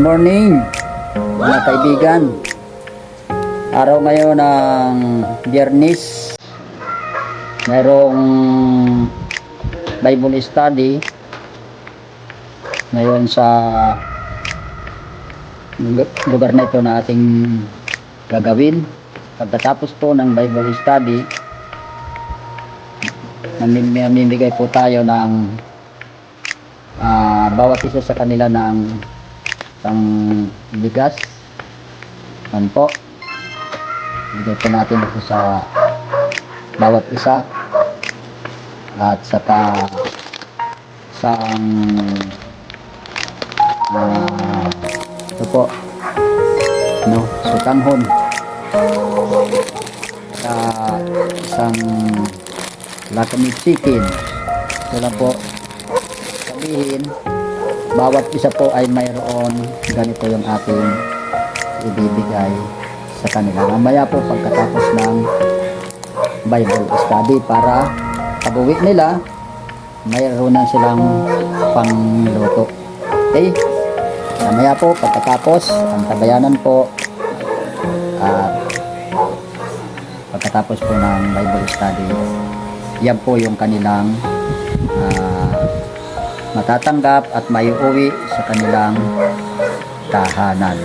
morning mga kaibigan. Araw ngayon ng Biyernes. Mayroong Bible study ngayon sa lugar na ito na ating gagawin. Pagkatapos po ng Bible study, mamimigay po tayo ng bawat isa sa kanila ng isang bigas. Yan po, bigay po natin ito sa bawat isa, at saka isang ito po, sutanghon, sa isang lakami chicken. Ito lang po, sabihin bawat isa po ay mayroon ganito yung ating ibibigay sa kanila mamaya po pagkatapos ng Bible study, para pag-uwi nila mayroon na silang pangluto. Okay, mamaya po pagkatapos ang tabayanan po, at pagkatapos po ng Bible study, yan po yung kanilang matatanggap at maiuwi sa kanilang tahanan.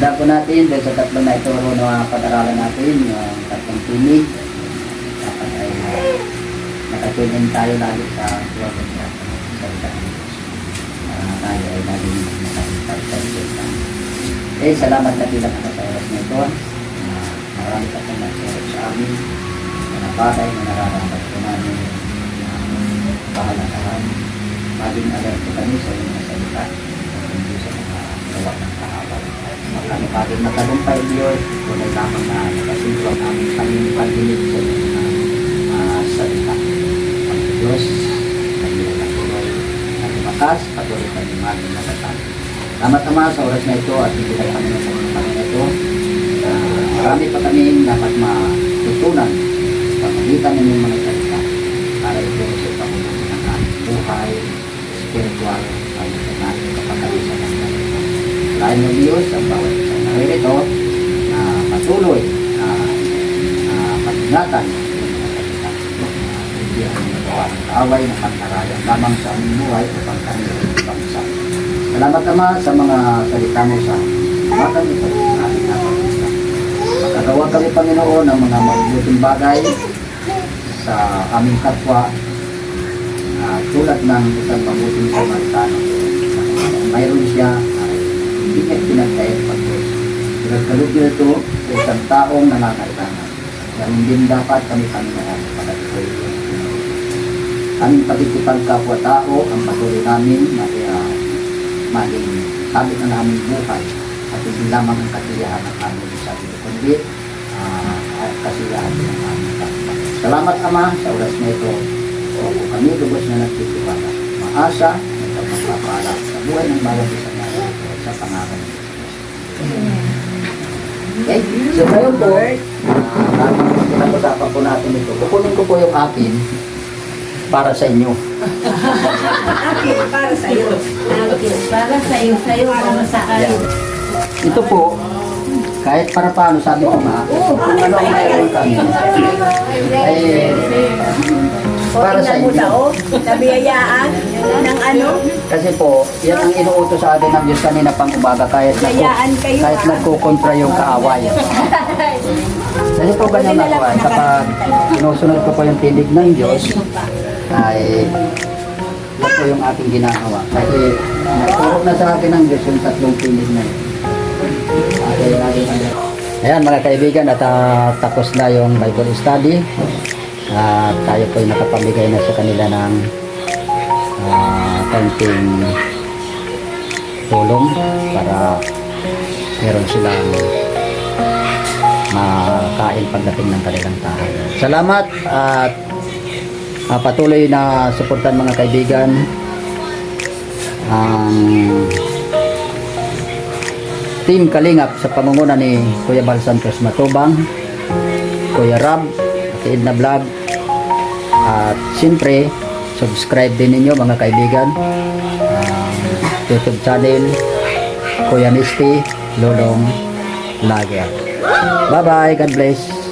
Simulan po natin dahil sa tatlong na ituro na pag-aralan natin, yung tatlong tinig. Dapat ay nakatunin tayo lagi sa tuwag at sa salita. Tayo ay lagi nakatintay sa salita. Eh, salamat na bilang sa oras na ito. Marami ka pong nagsirit sa amin. Mga bagay na nararamdaman ko namin pahalagahan. Maging alerto kami sa inyong salita. Hindi sa mga gawa ng kahapon. Maging matagumpay Diyos, tunay lamang na nakasinto ang aming pagdinig sa inyong salita. Ang Diyos, kami na patuloy na tumakas, patuloy kami maging matatag. Salamat Ama sa oras na ito at hindi na kami ng mga na ito. Marami pa kami dapat matutunan sa pamagitan ng inyong mga salita para ito sa pamumuno ng aming buhay, spiritual, at natin kapagalisan ng salita. Lain ng Diyos ang bawat isang naririto na patuloy na pag-ingatan ng mga salita. Hindi ang nagawa ng kaaway na pagkarayan lamang sa aming buhay upang kami bangsa. Salamat Ama sa mga salita mo sa umagang ito na aming napagpunta. Makagawa kami Panginoon ng mga mabuting bagay sa aming kapwa tulad ng isang mabuting Samaritano. Mayroon siya hindi niya pinagkayat pag-Diyos. Pinagkalog ito sa isang taong nangangailangan. Ganun din dapat kami Panginoon pagkatuloy. Aming pagkikipag kapwa-tao ang patuloy namin na maging sabit ng aming buhay at hindi lamang ang kasiyahan ng aming sarili, kundi kasiyahan din ng aming kapwa. Salamat Ama sa oras na ito. O kami lubos na nagtitiwala. Maasa na magpapala sa buhay ng bawat isang natin sa pangalan ng Diyos. Okay? So ngayon po, pinag-usapan po natin ito. Kukunin ko po yung akin para sa inyo. Okay, para sa iyo. Okay, para sa iyo, para sa akin. Ito po, kahit para paano sabi ko nga, kung ano ang mayroon kami, ay para sa Tingnan mo inyo. daw, nabiyayaan ng ano, Kasi po, yan ang inuutos sa atin ng Diyos kanina pang umaga kahit nagkukontra yung kaaway. Kasi po ganyan na po, kapag sinusunod ko po yung tinig ng Diyos, ay ito po yung aking ginagawa. Kasi naturo na sa akin ng Diyos yung tatlong tinig na yun. Ayan mga kaibigan, at tapos na yung Bible study. At tayo po ay nakapamigay na sa kanila ng konting tulong para meron silang makain pagdating ng kanilang tahanan. Salamat at patuloy na suportan mga kaibigan ang Team Kalingap sa pangunguna ni Kuya Bal Santos Matubang, Kuya Rab, at Edna Vlog. At siyempre, subscribe din ninyo mga kaibigan YouTube channel Kuya Misty Lolong Vlogger. Bye bye, God bless.